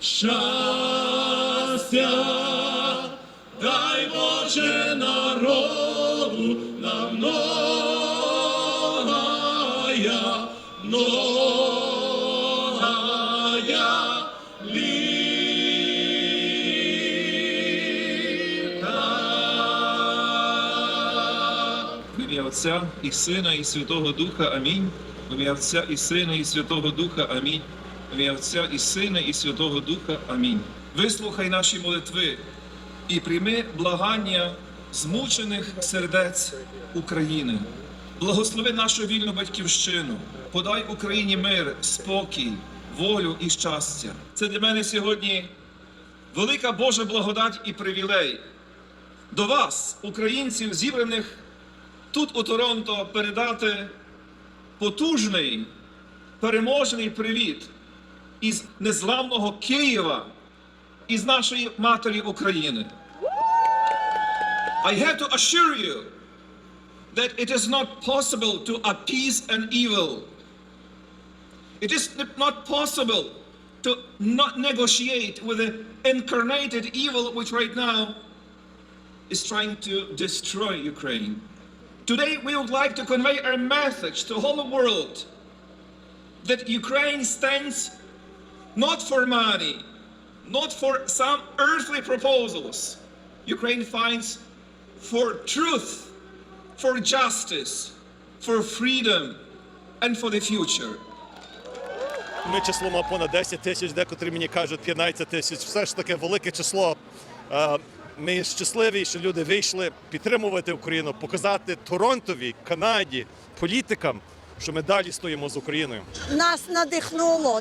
Щастя, дай Боже народу нам многая, многая літа. В ім'я Отця і Сина і Святого Духа. Амінь. В ім'я Отця і Сина і Святого Духа. Амінь. В ім'я Отця і Сина і Святого Духа. Амінь. Вислухай наші молитви і прийми благання змучених сердець України. Благослови нашу вільну батьківщину. Подай Україні мир, спокій, волю і щастя. Це для мене сьогодні велика Божа благодать і привілей. До вас, українців, зібраних тут у Торонто, передати потужний, переможний привіт із незламного Києва, із нашої матері України. I have to assure you that it is not possible to appease an evil. It is not possible to not negotiate with the incarnated evil which right now is trying to destroy Ukraine. Today we would like to convey our message to the whole world that Ukraine stands not for money, not for some earthly proposals. Ukraine fights for truth, for justice, for freedom, and for the future. Ми числимо понад 10 тисяч, декотрі мені кажуть 15 тисяч. Все ж таки велике число. Ми щасливі, що люди вийшли підтримувати Україну, показати Торонтові, Канаді, політикам, що ми далі стоїмо з Україною. Нас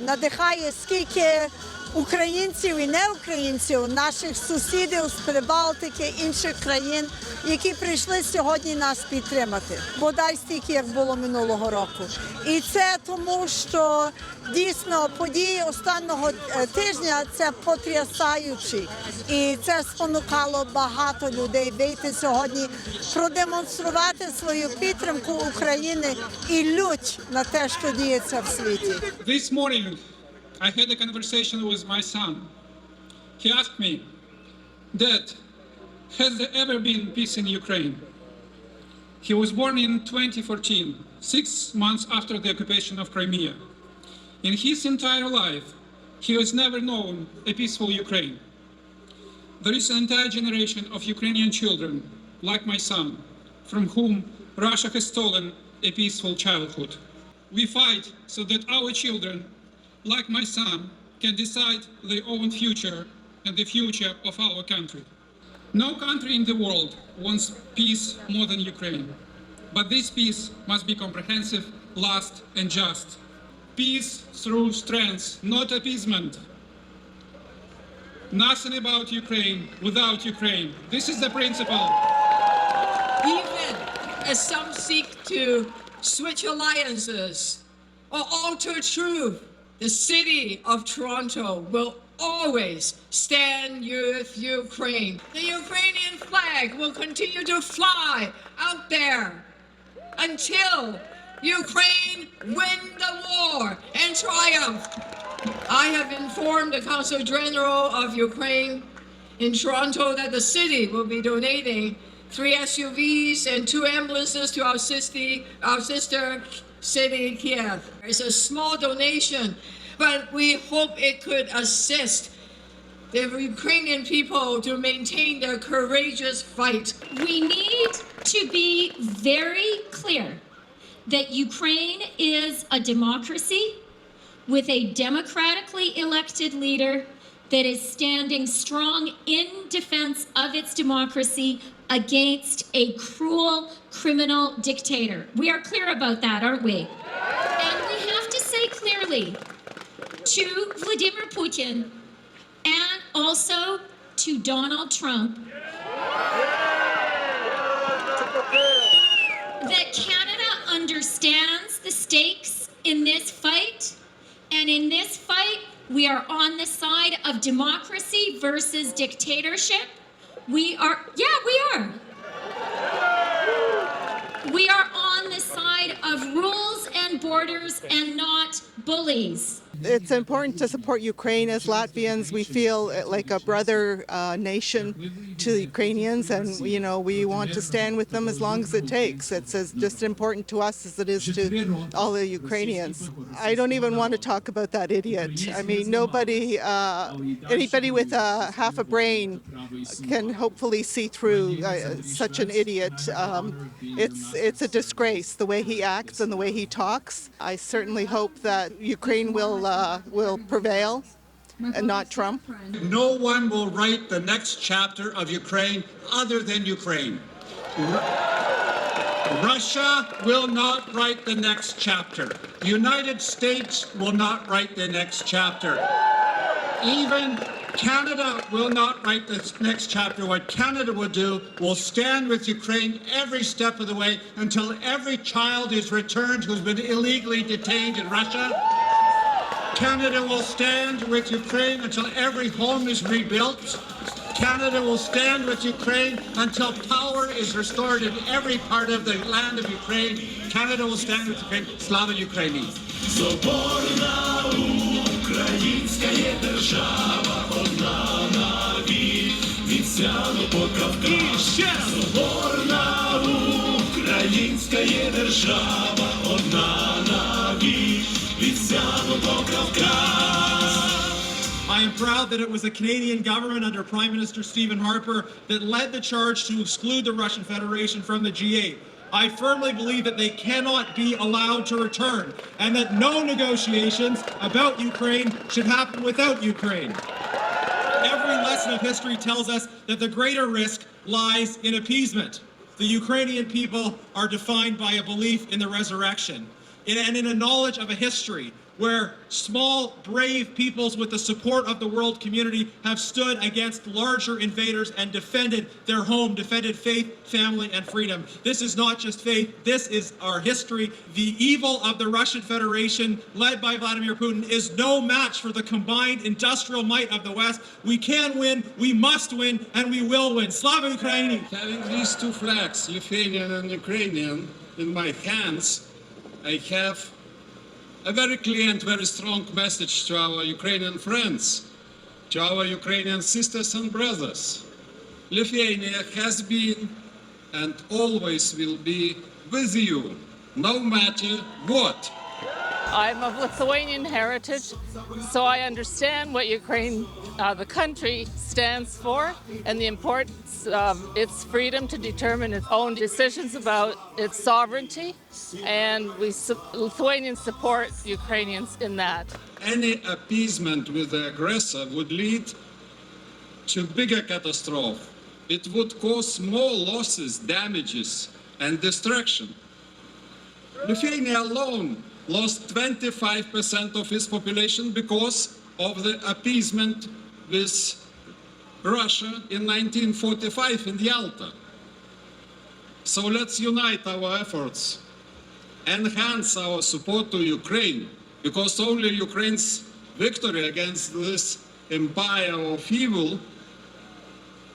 надихає скільки українців і неукраїнців, наших сусідів з Прибалтики, інших країн, які прийшли сьогодні нас підтримати. Бодай стільки, як було минулого року. І це тому, що дійсно події останнього тижня – це потрясаючі. І це спонукало багато людей вийти сьогодні, продемонструвати свою підтримку України і лють на те, що діється в світі. This morning, I had a conversation with my son. He asked me, Dad, has there ever been peace in Ukraine? He was born in 2014, 6 months after the occupation of Crimea. In his entire life, he has never known a peaceful Ukraine. There is an entire generation of Ukrainian children, like my son, from whom Russia has stolen a peaceful childhood. We fight so that our children, like my son, can decide their own future and the future of our country. No country in the world wants peace more than Ukraine. But this peace must be comprehensive, last, and just. Peace through strength, not appeasement. Nothing about Ukraine without Ukraine. This is the principle. Even as some seek to switch alliances or alter truth, the city of Toronto will always stand with Ukraine. The Ukrainian flag will continue to fly out there until Ukraine win the war and triumph. I have informed the Consul General of Ukraine in Toronto that the city will be donating 3 SUVs and 2 ambulances to our sister city, Kiev. It's a small donation, but we hope it could assist the Ukrainian people to maintain their courageous fight. We need to be very clear that Ukraine is a democracy with a democratically elected leader that is standing strong in defense of its democracy against a cruel criminal dictator. We are clear about that, aren't we? And we have to say clearly to Vladimir Putin and also to Donald Trump that Canada understands the stakes in this fight, and in this fight we are on the side of democracy versus dictatorship. We are on the side of rules and borders and not bullies. It's important to support Ukraine. As Latvians, we feel like a brother nation to the Ukrainians, and we want to stand with them as long as it takes. It's just important to us as it is to all the Ukrainians. I don't even want to talk about that idiot. I mean, anybody with half a brain can hopefully see through such an idiot. It's a disgrace the way he acts and the way he talks. I certainly hope that Ukraine will prevail and not Trump. No one will write the next chapter of Ukraine other than Ukraine. Russia will not write the next chapter. The United States will not write the next chapter. Even Canada will not write the next chapter. What Canada will do will stand with Ukraine every step of the way until every child is returned who's been illegally detained in Russia. Canada will stand with Ukraine until every home is rebuilt. Canada will stand with Ukraine until power is restored in every part of the land of Ukraine. Canada will stand with Ukraine. Slava Ukraini. Соборна українська є держава, одна навік, від Сяну по Кавказ. Соборна українська є держава, одна навік, від Сяну по Кавказ. I am proud that it was the Canadian government under Prime Minister Stephen Harper that led the charge to exclude the Russian Federation from the G8. I firmly believe that they cannot be allowed to return and that no negotiations about Ukraine should happen without Ukraine. Every lesson of history tells us that the greater risk lies in appeasement. The Ukrainian people are defined by a belief in the resurrection and in a knowledge of a history where small, brave peoples with the support of the world community have stood against larger invaders and defended their home, defended faith, family, and freedom. This is not just faith, this is our history. The evil of the Russian Federation, led by Vladimir Putin, is no match for the combined industrial might of the West. We can win, we must win, and we will win. Slava Ukraini! Having these two flags, Lithuanian and Ukrainian, in my hands, I have a very clear and very strong message to our Ukrainian friends, to our Ukrainian sisters and brothers. Lithuania has been and always will be with you, no matter what. I'm of Lithuanian heritage, so I understand what Ukraine, the country, stands for and the importance of its freedom to determine its own decisions about its sovereignty, and Lithuanians support Ukrainians in that. Any appeasement with the aggressor would lead to bigger catastrophe. It would cause more losses, damages, and destruction. Lithuania alone lost 25% of its population because of the appeasement with Russia in 1945 in Yalta. So let's unite our efforts, enhance our support to Ukraine, because only Ukraine's victory against this empire of evil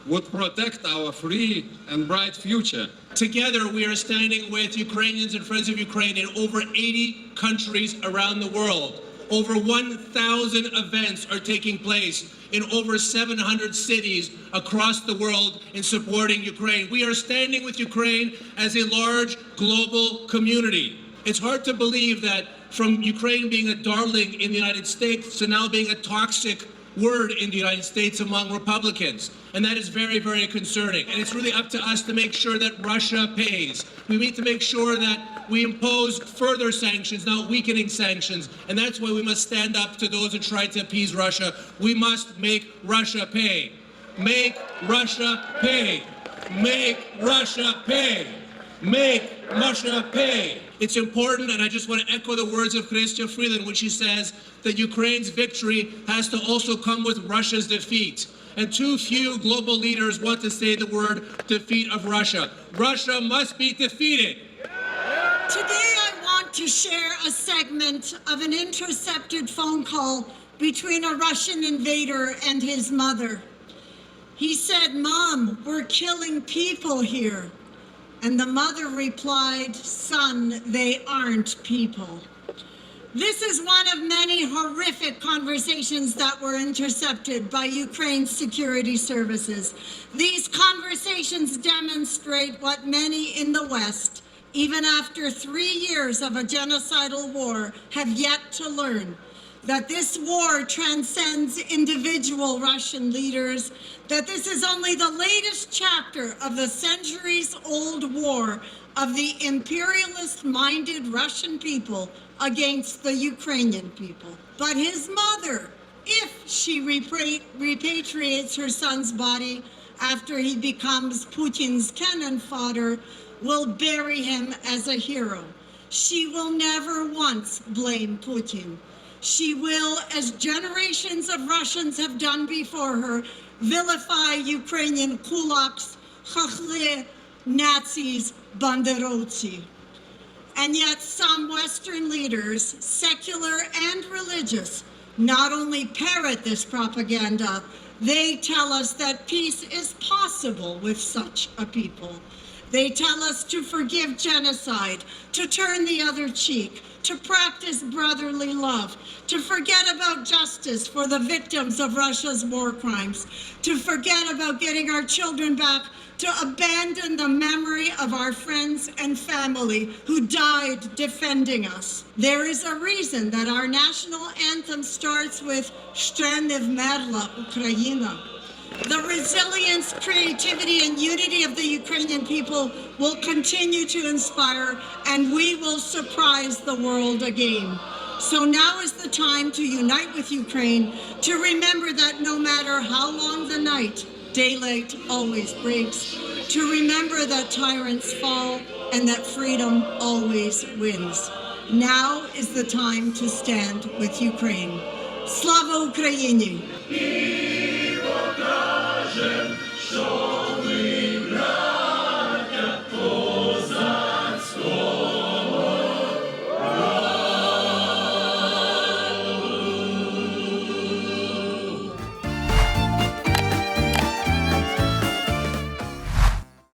would protect our free and bright future. Together, we are standing with Ukrainians and friends of Ukraine in over 80 countries around the world. Over 1,000 events are taking place in over 700 cities across the world in supporting Ukraine. We are standing with Ukraine as a large global community. It's hard to believe that from Ukraine being a darling in the United States to now being a toxic word in the United States among Republicans. And that is very, very concerning. And it's really up to us to make sure that Russia pays. We need to make sure that we impose further sanctions, not weakening sanctions. And that's why we must stand up to those who try to appease Russia. We must make Russia pay. Make Russia pay. Make Russia pay. Make Russia pay. It's important, and I just want to echo the words of Chrystia Freeland when she says that Ukraine's victory has to also come with Russia's defeat. And too few global leaders want to say the word defeat of Russia. Russia must be defeated. Today I want to share a segment of an intercepted phone call between a Russian invader and his mother. He said, "Mom, we're killing people here." And the mother replied, "Son, they aren't people." This is one of many horrific conversations that were intercepted by Ukraine's security services. These conversations demonstrate what many in the West, even after 3 years of a genocidal war, have yet to learn. That this war transcends individual Russian leaders, that this is only the latest chapter of the centuries-old war of the imperialist-minded Russian people against the Ukrainian people. But his mother, if she repatriates her son's body after he becomes Putin's cannon fodder, will bury him as a hero. She will never once blame Putin. She will, as generations of Russians have done before her, vilify Ukrainian kulaks, chakhle, Nazis, banderovtsi. And yet some Western leaders, secular and religious, not only parrot this propaganda, they tell us that peace is possible with such a people. They tell us to forgive genocide, to turn the other cheek, to practice brotherly love, to forget about justice for the victims of Russia's war crimes, to forget about getting our children back, to abandon the memory of our friends and family who died defending us. There is a reason that our national anthem starts with «Ще не вмерла Україна». The resilience, creativity, and unity of the Ukrainian people will continue to inspire, and we will surprise the world again. So now is the time to unite with Ukraine, to remember that no matter how long the night, daylight always breaks, to remember that tyrants fall and that freedom always wins. Now is the time to stand with Ukraine. Slava Ukraini!